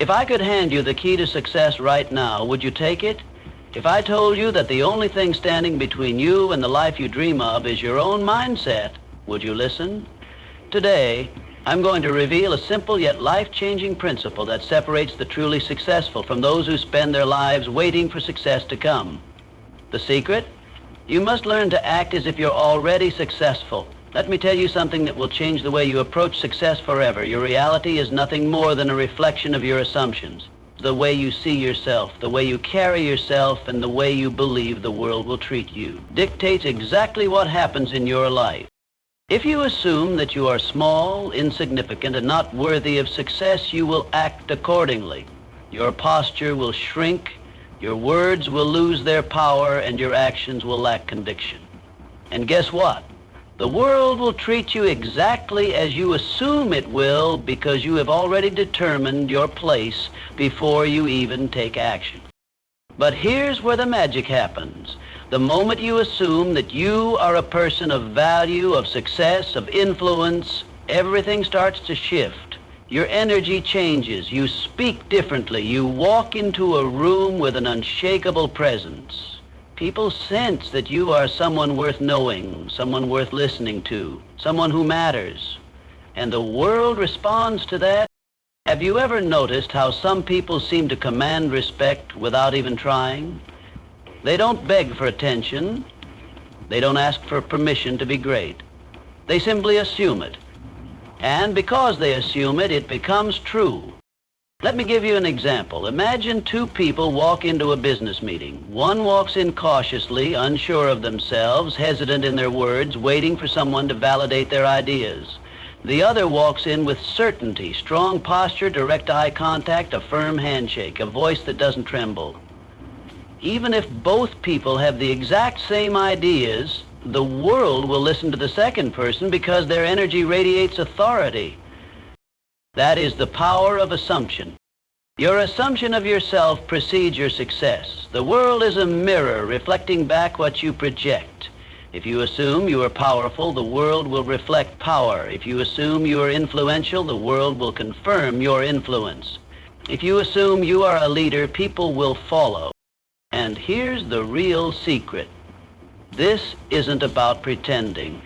If I could hand you the key to success right now, would you take it? If I told you that the only thing standing between you and the life you dream of is your own mindset, would you listen? Today, I'm going to reveal a simple yet life-changing principle that separates the truly successful from those who spend their lives waiting for success to come. The secret? You must learn to act as if you're already successful. Let me tell you something that will change the way you approach success forever. Your reality is nothing more than a reflection of your assumptions. The way you see yourself, the way you carry yourself, and the way you believe the world will treat you dictates exactly what happens in your life. If you assume that you are small, insignificant, and not worthy of success, you will act accordingly. Your posture will shrink, your words will lose their power, and your actions will lack conviction. And guess what? The world will treat you exactly as you assume it will, because you have already determined your place before you even take action. But here's where the magic happens. The moment you assume that you are a person of value, of success, of influence, everything starts to shift. Your energy changes. You speak differently. You walk into a room with an unshakable presence. People sense that you are someone worth knowing, someone worth listening to, someone who matters. And the world responds to that. Have you ever noticed how some people seem to command respect without even trying? They don't beg for attention. They don't ask for permission to be great. They simply assume it. And because they assume it, it becomes true. Let me give you an example. Imagine two people walk into a business meeting. One walks in cautiously, unsure of themselves, hesitant in their words, waiting for someone to validate their ideas. The other walks in with certainty, strong posture, direct eye contact, a firm handshake, a voice that doesn't tremble. Even if both people have the exact same ideas, the world will listen to the second person because their energy radiates authority. That is the power of assumption. Your assumption of yourself precedes your success. The world is a mirror reflecting back what you project. If you assume you are powerful, the world will reflect power. If you assume you are influential, the world will confirm your influence. If you assume you are a leader, people will follow. And here's the real secret. This isn't about pretending.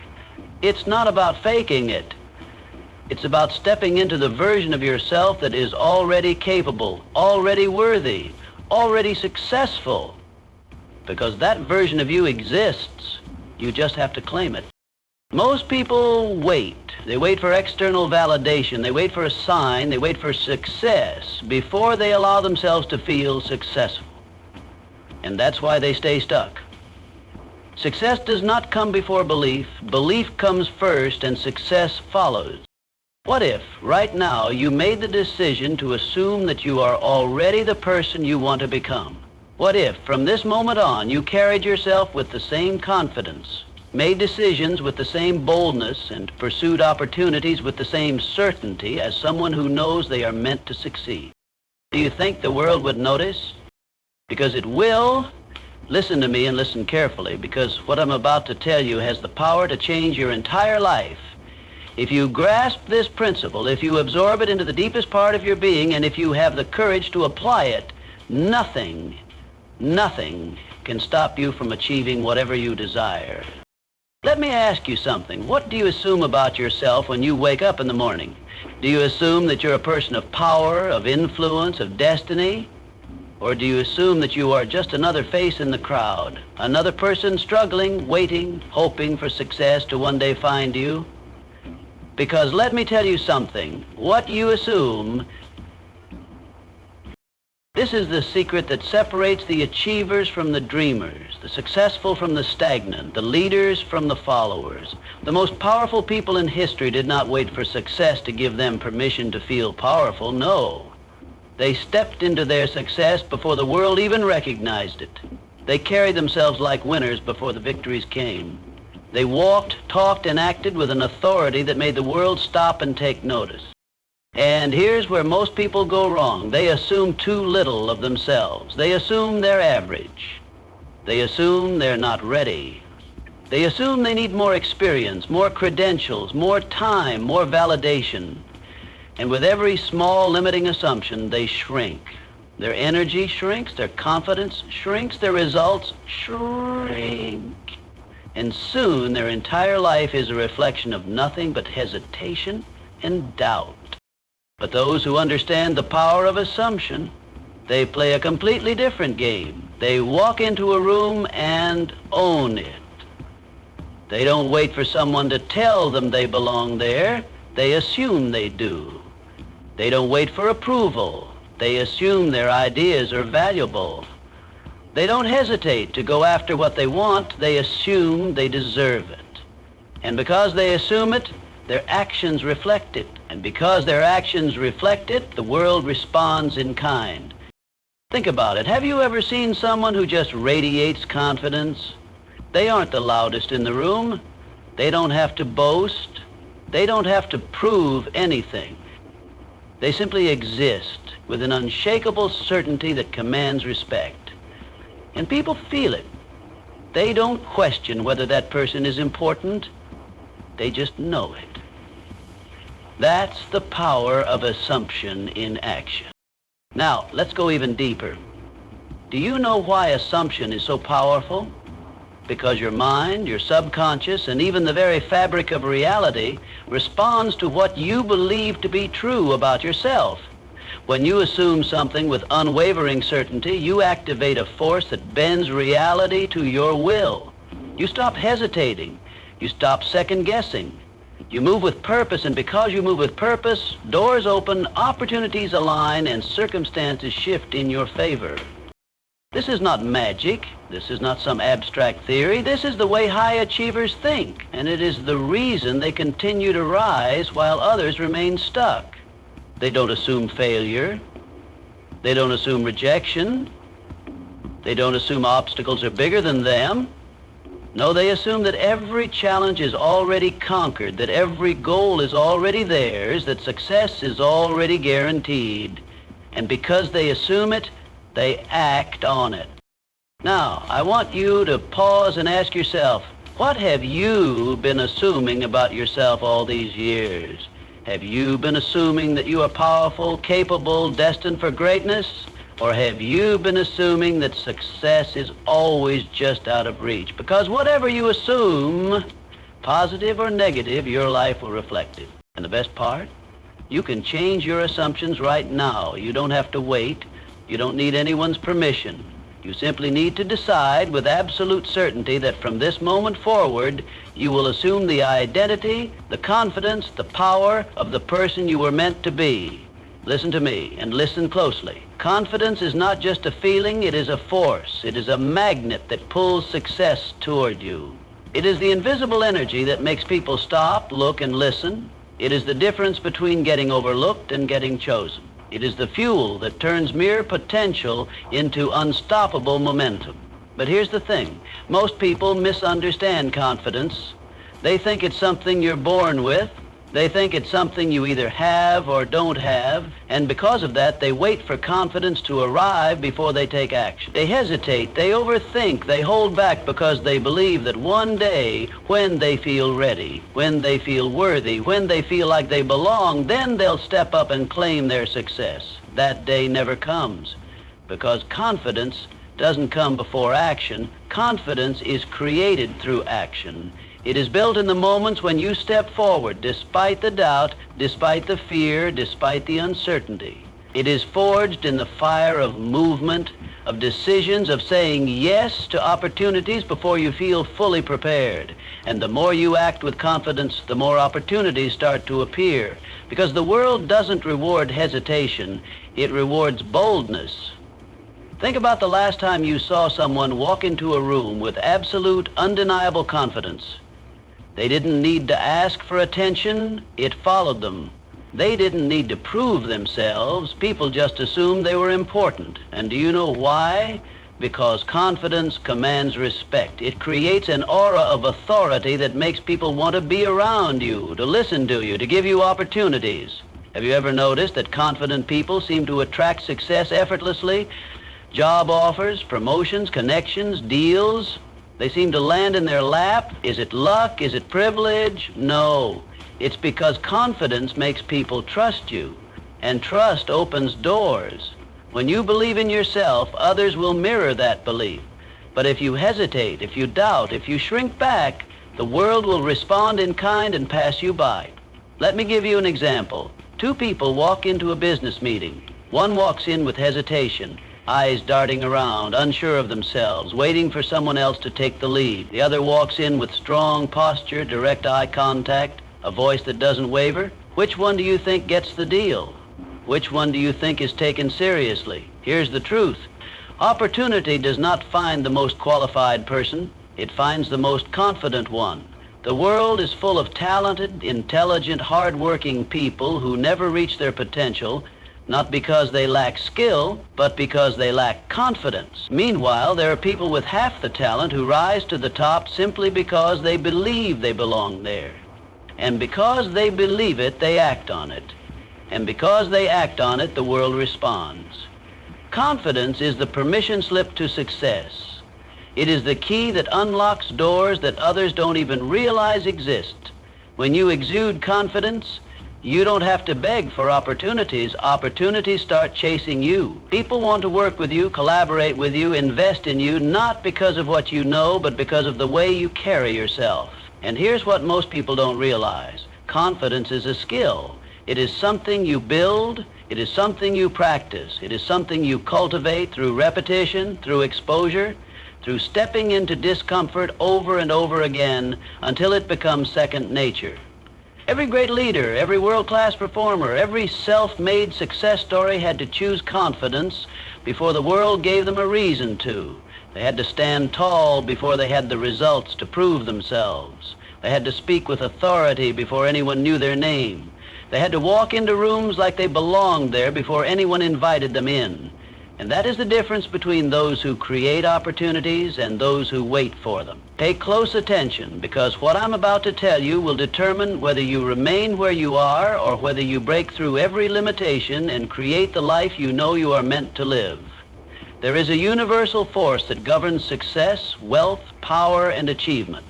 It's not about faking it. It's about stepping into the version of yourself that is already capable, already worthy, already successful. Because that version of you exists. You just have to claim it. Most people wait. They wait for external validation. They wait for a sign. They wait for success before they allow themselves to feel successful. And that's why they stay stuck. Success does not come before belief. Belief comes first and success follows. What if, right now, you made the decision to assume that you are already the person you want to become? What if, from this moment on, you carried yourself with the same confidence, made decisions with the same boldness, and pursued opportunities with the same certainty as someone who knows they are meant to succeed? Do you think the world would notice? Because it will. Listen to me and listen carefully, because what I'm about to tell you has the power to change your entire life. If you grasp this principle, if you absorb it into the deepest part of your being, and if you have the courage to apply it, nothing can stop you from achieving whatever you desire. Let me ask you something. What do you assume about yourself when you wake up in the morning? Do you assume that you're a person of power, of influence, of destiny? Or do you assume that you are just another face in the crowd, another person struggling, waiting, hoping for success to one day find you? Because let me tell you something, what you assume, this is the secret that separates the achievers from the dreamers, the successful from the stagnant, the leaders from the followers. The most powerful people in history did not wait for success to give them permission to feel powerful, no. They stepped into their success before the world even recognized it. They carried themselves like winners before the victories came. They walked, talked, and acted with an authority that made the world stop and take notice. And here's where most people go wrong. They assume too little of themselves. They assume they're average. They assume they're not ready. They assume they need more experience, more credentials, more time, more validation. And with every small limiting assumption, they shrink. Their energy shrinks, their confidence shrinks, their results shrink. And soon their entire life is a reflection of nothing but hesitation and doubt. But those who understand the power of assumption, they play a completely different game. They walk into a room and own it. They don't wait for someone to tell them they belong there. They assume they do. They don't wait for approval. They assume their ideas are valuable. They don't hesitate to go after what they want. They assume they deserve it. And because they assume it, their actions reflect it. And because their actions reflect it, the world responds in kind. Think about it. Have you ever seen someone who just radiates confidence? They aren't the loudest in the room. They don't have to boast. They don't have to prove anything. They simply exist with an unshakable certainty that commands respect. And people feel it. They don't question whether that person is important. They just know it. That's the power of assumption in action. Now, let's go even deeper. Do you know why assumption is so powerful? Because your mind, your subconscious, and even the very fabric of reality responds to what you believe to be true about yourself. When you assume something with unwavering certainty, you activate a force that bends reality to your will. You stop hesitating. You stop second-guessing. You move with purpose, and because you move with purpose, doors open, opportunities align, and circumstances shift in your favor. This is not magic. This is not some abstract theory. This is the way high achievers think, and it is the reason they continue to rise while others remain stuck. They don't assume failure. They don't assume rejection. They don't assume obstacles are bigger than them. No, they assume that every challenge is already conquered, that every goal is already theirs, that success is already guaranteed. And because they assume it, they act on it. Now, I want you to pause and ask yourself, what have you been assuming about yourself all these years? Have you been assuming that you are powerful, capable, destined for greatness? Or have you been assuming that success is always just out of reach? Because whatever you assume, positive or negative, your life will reflect it. And the best part? You can change your assumptions right now. You don't have to wait. You don't need anyone's permission. You simply need to decide with absolute certainty that from this moment forward, you will assume the identity, the confidence, the power of the person you were meant to be. Listen to me and listen closely. Confidence is not just a feeling, it is a force. It is a magnet that pulls success toward you. It is the invisible energy that makes people stop, look, and listen. It is the difference between getting overlooked and getting chosen. It is the fuel that turns mere potential into unstoppable momentum. But here's the thing. Most people misunderstand confidence. They think it's something you're born with. They think it's something you either have or don't have, and because of that, they wait for confidence to arrive before they take action. They hesitate, they overthink, they hold back because they believe that one day, when they feel ready, when they feel worthy, when they feel like they belong, then they'll step up and claim their success. That day never comes, because confidence doesn't come before action. Confidence is created through action. It is built in the moments when you step forward, despite the doubt, despite the fear, despite the uncertainty. It is forged in the fire of movement, of decisions, of saying yes to opportunities before you feel fully prepared. And the more you act with confidence, the more opportunities start to appear. Because the world doesn't reward hesitation, it rewards boldness. Think about the last time you saw someone walk into a room with absolute, undeniable confidence. They didn't need to ask for attention, it followed them. They didn't need to prove themselves, people just assumed they were important. And do you know why? Because confidence commands respect. It creates an aura of authority that makes people want to be around you, to listen to you, to give you opportunities. Have you ever noticed that confident people seem to attract success effortlessly? Job offers, promotions, connections, deals, they seem to land in their lap. Is it luck? Is it privilege? No. It's because confidence makes people trust you, and trust opens doors. When you believe in yourself, others will mirror that belief. But if you hesitate, if you doubt, if you shrink back, the world will respond in kind and pass you by. Let me give you an example. Two people walk into a business meeting. One walks in with hesitation, eyes darting around, unsure of themselves, waiting for someone else to take the lead. The other walks in with strong posture, direct eye contact, a voice that doesn't waver. Which one do you think gets the deal? Which one do you think is taken seriously? Here's the truth. Opportunity does not find the most qualified person. It finds the most confident one. The world is full of talented, intelligent, hard-working people who never reach their potential, not because they lack skill, but because they lack confidence. Meanwhile, there are people with half the talent who rise to the top simply because they believe they belong there. And because they believe it, they act on it. And because they act on it, the world responds. Confidence is the permission slip to success. It is the key that unlocks doors that others don't even realize exist. When you exude confidence, you don't have to beg for opportunities. Opportunities start chasing you. People want to work with you, collaborate with you, invest in you, not because of what you know, but because of the way you carry yourself. And here's what most people don't realize. Confidence is a skill. It is something you build. It is something you practice. It is something you cultivate through repetition, through exposure, through stepping into discomfort over and over again until it becomes second nature. Every great leader, every world-class performer, every self-made success story had to choose confidence before the world gave them a reason to. They had to stand tall before they had the results to prove themselves. They had to speak with authority before anyone knew their name. They had to walk into rooms like they belonged there before anyone invited them in. And that is the difference between those who create opportunities and those who wait for them. Pay close attention, because what I'm about to tell you will determine whether you remain where you are or whether you break through every limitation and create the life you know you are meant to live. There is a universal force that governs success, wealth, power, and achievement.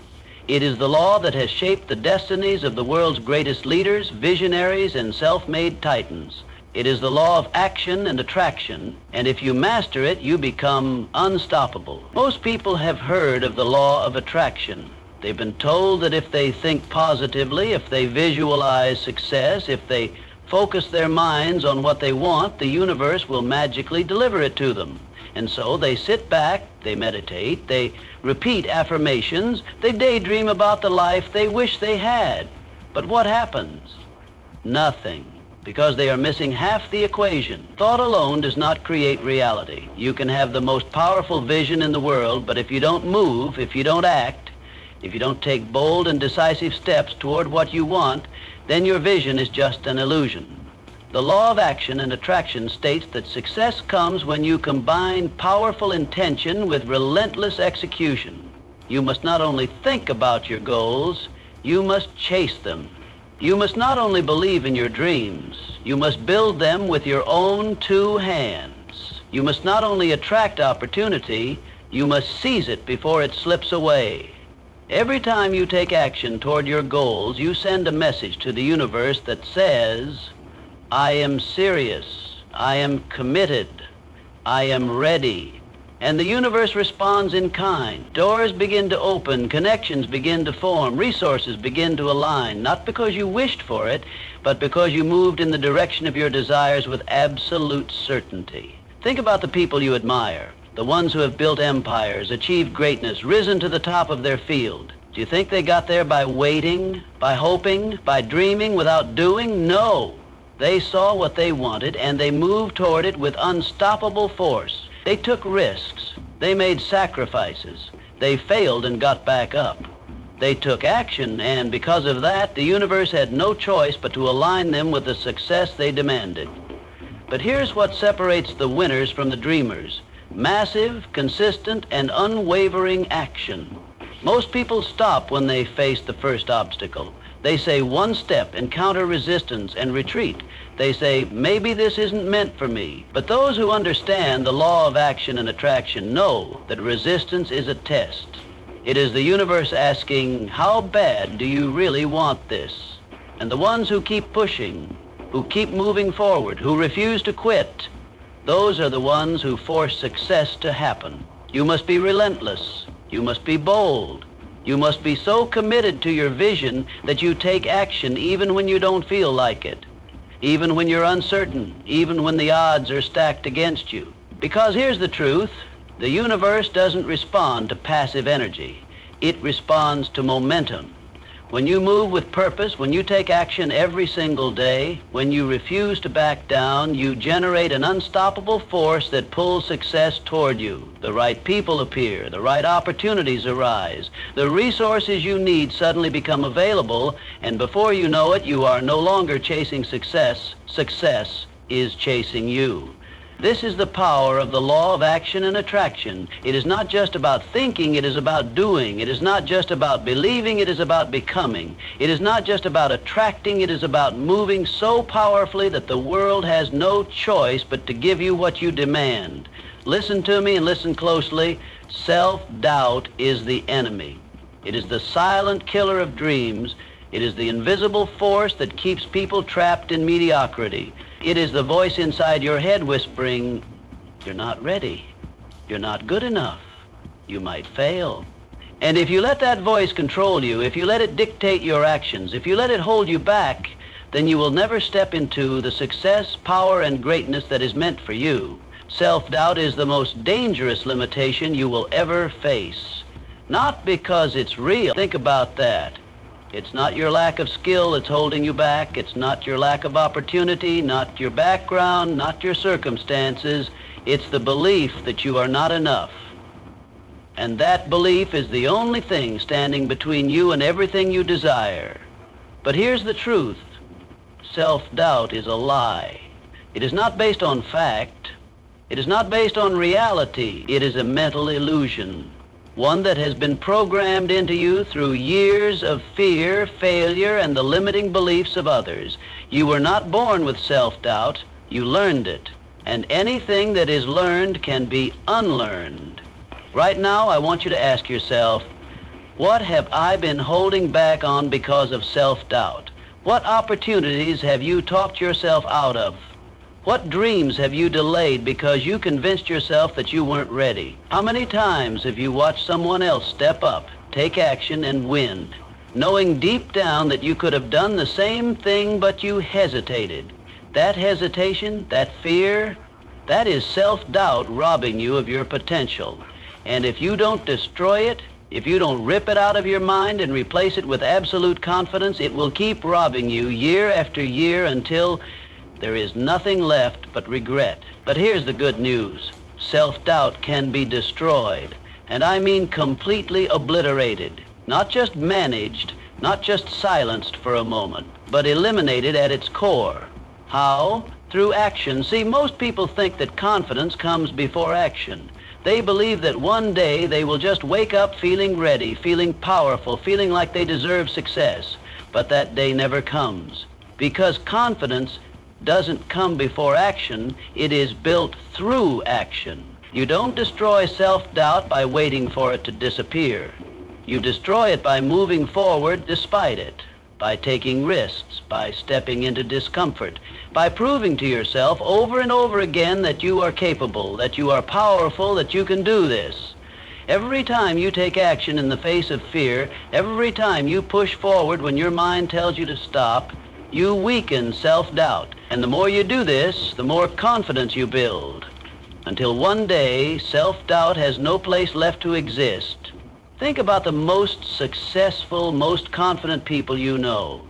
It is the law that has shaped the destinies of the world's greatest leaders, visionaries, and self-made titans. It is the law of action and attraction, and if you master it, you become unstoppable. Most people have heard of the law of attraction. They've been told that if they think positively, if they visualize success, if they focus their minds on what they want, the universe will magically deliver it to them. And so they sit back, they meditate, they repeat affirmations, they daydream about the life they wish they had. But what happens? Nothing, because they are missing half the equation. Thought alone does not create reality. You can have the most powerful vision in the world, but if you don't move, if you don't act, if you don't take bold and decisive steps toward what you want, then your vision is just an illusion. The law of action and attraction states that success comes when you combine powerful intention with relentless execution. You must not only think about your goals, you must chase them. You must not only believe in your dreams, you must build them with your own two hands. You must not only attract opportunity, you must seize it before it slips away. Every time you take action toward your goals, you send a message to the universe that says, I am serious, I am committed, I am ready. And the universe responds in kind. Doors begin to open, connections begin to form, resources begin to align, not because you wished for it, but because you moved in the direction of your desires with absolute certainty. Think about the people you admire, the ones who have built empires, achieved greatness, risen to the top of their field. Do you think they got there by waiting, by hoping, by dreaming without doing? No. They saw what they wanted, and they moved toward it with unstoppable force. They took risks. They made sacrifices. They failed and got back up. They took action, and because of that, the universe had no choice but to align them with the success they demanded. But here's what separates the winners from the dreamers: massive, consistent, and unwavering action. Most people stop when they face the first obstacle. They say one step, encounter resistance, and retreat. They say, maybe this isn't meant for me. But those who understand the law of action and attraction know that resistance is a test. It is the universe asking, how bad do you really want this? And the ones who keep pushing, who keep moving forward, who refuse to quit, those are the ones who force success to happen. You must be relentless. You must be bold. You must be so committed to your vision that you take action even when you don't feel like it, even when you're uncertain, even when the odds are stacked against you. Because here's the truth, the universe doesn't respond to passive energy. It responds to momentum. When you move with purpose, when you take action every single day, when you refuse to back down, you generate an unstoppable force that pulls success toward you. The right people appear, the right opportunities arise, the resources you need suddenly become available, and before you know it, you are no longer chasing success. Success is chasing you. This is the power of the law of action and attraction. It is not just about thinking, it is about doing. It is not just about believing, it is about becoming. It is not just about attracting, it is about moving so powerfully that the world has no choice but to give you what you demand. Listen to me and listen closely. Self-doubt is the enemy. It is the silent killer of dreams. It is the invisible force that keeps people trapped in mediocrity. It is the voice inside your head whispering, "You're not ready. You're not good enough. You might fail." And if you let that voice control you, if you let it dictate your actions, if you let it hold you back, then you will never step into the success, power, and greatness that is meant for you. Self-doubt is the most dangerous limitation you will ever face. Not because it's real. Think about that. It's not your lack of skill that's holding you back. It's not your lack of opportunity, not your background, not your circumstances. It's the belief that you are not enough. And that belief is the only thing standing between you and everything you desire. But here's the truth. Self-doubt is a lie. It is not based on fact. It is not based on reality. It is a mental illusion. One that has been programmed into you through years of fear, failure, and the limiting beliefs of others. You were not born with self-doubt, you learned it. And anything that is learned can be unlearned. Right now, I want you to ask yourself, what have I been holding back on because of self-doubt? What opportunities have you talked yourself out of? What dreams have you delayed because you convinced yourself that you weren't ready? How many times have you watched someone else step up, take action, and win, knowing deep down that you could have done the same thing, but you hesitated? That hesitation, that fear, that is self-doubt robbing you of your potential. And if you don't destroy it, if you don't rip it out of your mind and replace it with absolute confidence, it will keep robbing you year after year until there is nothing left but regret. But here's the good news. Self-doubt can be destroyed. And I mean completely obliterated. Not just managed, not just silenced for a moment, but eliminated at its core. How? Through action. See, most people think that confidence comes before action. They believe that one day they will just wake up feeling ready, feeling powerful, feeling like they deserve success. But that day never comes. Because confidence doesn't come before action, it is built through action. You don't destroy self-doubt by waiting for it to disappear. You destroy it by moving forward despite it, by taking risks, by stepping into discomfort, by proving to yourself over and over again that you are capable, that you are powerful, that you can do this. Every time you take action in the face of fear, every time you push forward when your mind tells you to stop, you weaken self-doubt. And the more you do this, the more confidence you build, until one day self-doubt has no place left to exist. Think about the most successful, most confident people you know.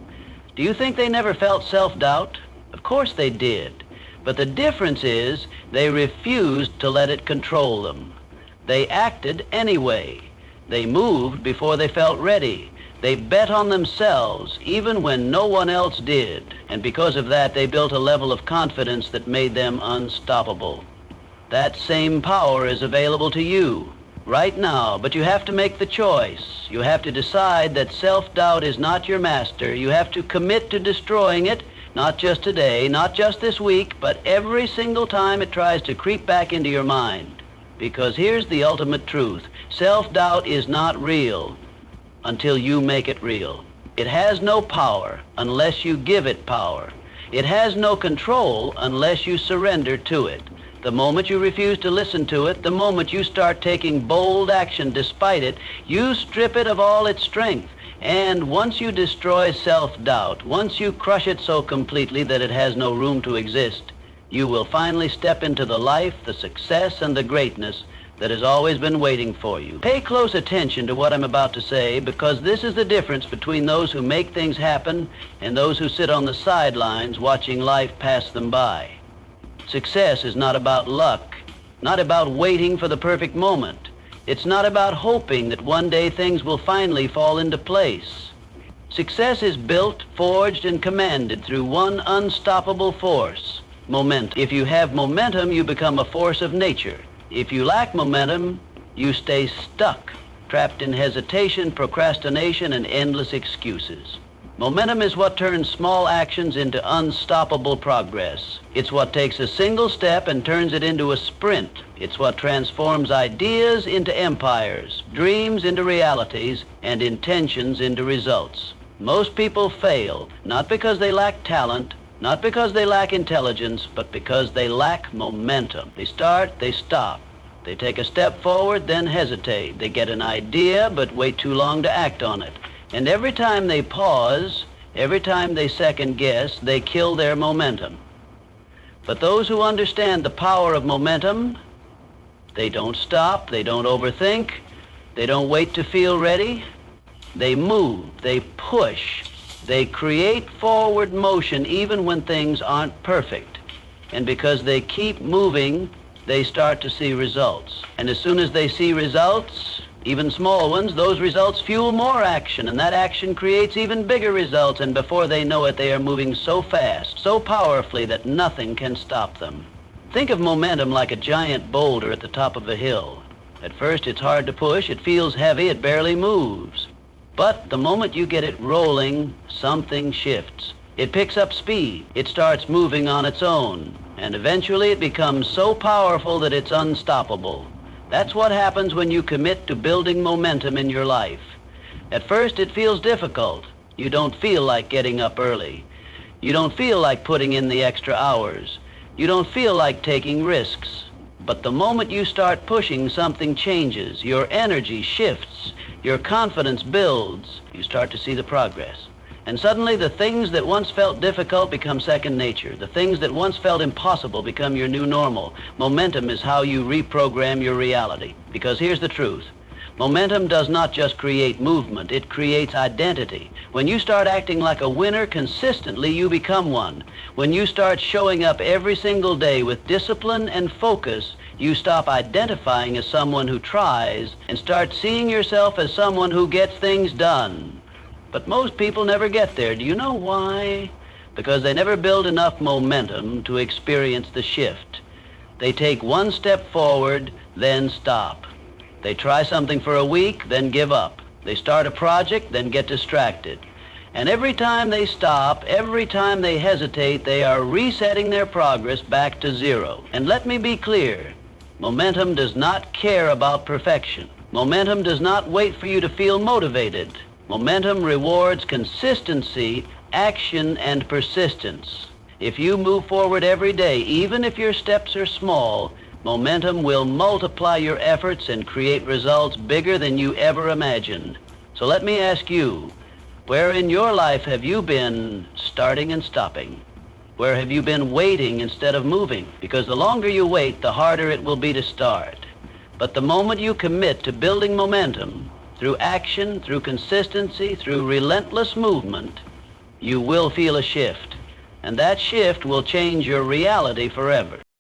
Do you think they never felt self-doubt? Of course they did. But the difference is they refused to let it control them. They acted anyway. They moved before they felt ready. They bet on themselves even when no one else did. And because of that, they built a level of confidence that made them unstoppable. That same power is available to you right now, but you have to make the choice. You have to decide that self-doubt is not your master. You have to commit to destroying it, not just today, not just this week, but every single time it tries to creep back into your mind. Because here's the ultimate truth. Self-doubt is not real until you make it real. It has no power unless you give it power. It has no control unless you surrender to it. The moment you refuse to listen to it, the moment you start taking bold action despite it, you strip it of all its strength. And once you destroy self-doubt, once you crush it so completely that it has no room to exist, you will finally step into the life, the success, and the greatness that has always been waiting for you. Pay close attention to what I'm about to say, because this is the difference between those who make things happen and those who sit on the sidelines watching life pass them by. Success is not about luck, not about waiting for the perfect moment. It's not about hoping that one day things will finally fall into place. Success is built, forged, and commanded through one unstoppable force, momentum. If you have momentum, you become a force of nature. If you lack momentum, you stay stuck, trapped in hesitation, procrastination, and endless excuses. Momentum is what turns small actions into unstoppable progress. It's what takes a single step and turns it into a sprint. It's what transforms ideas into empires, dreams into realities, and intentions into results. Most people fail, not because they lack talent, not because they lack intelligence, but because they lack momentum. They start, they stop. They take a step forward, then hesitate. They get an idea, but wait too long to act on it. And every time they pause, every time they second guess, they kill their momentum. But those who understand the power of momentum, they don't stop, they don't overthink, they don't wait to feel ready. They move, they push, they create forward motion even when things aren't perfect. And because they keep moving, they start to see results. And as soon as they see results, even small ones, those results fuel more action, and that action creates even bigger results, and before they know it, they are moving so fast, so powerfully that nothing can stop them. Think of momentum like a giant boulder at the top of a hill. At first, it's hard to push, it feels heavy, it barely moves. But the moment you get it rolling, something shifts. It picks up speed, it starts moving on its own, and eventually it becomes so powerful that it's unstoppable. That's what happens when you commit to building momentum in your life. At first, it feels difficult. You don't feel like getting up early. You don't feel like putting in the extra hours. You don't feel like taking risks. But the moment you start pushing, something changes. Your energy shifts. Your confidence builds. You start to see the progress. And suddenly the things that once felt difficult become second nature. The things that once felt impossible become your new normal. Momentum is how you reprogram your reality. Because here's the truth. Momentum does not just create movement, it creates identity. When you start acting like a winner consistently, you become one. When you start showing up every single day with discipline and focus, you stop identifying as someone who tries and start seeing yourself as someone who gets things done. But most people never get there. Do you know why? Because they never build enough momentum to experience the shift. They take one step forward, then stop. They try something for a week, then give up. They start a project, then get distracted. And every time they stop, every time they hesitate, they are resetting their progress back to zero. And let me be clear, momentum does not care about perfection. Momentum does not wait for you to feel motivated. Momentum rewards consistency, action, and persistence. If you move forward every day, even if your steps are small, momentum will multiply your efforts and create results bigger than you ever imagined. So let me ask you, where in your life have you been starting and stopping? Where have you been waiting instead of moving? Because the longer you wait, the harder it will be to start. But the moment you commit to building momentum, through action, through consistency, through relentless movement, you will feel a shift. And that shift will change your reality forever.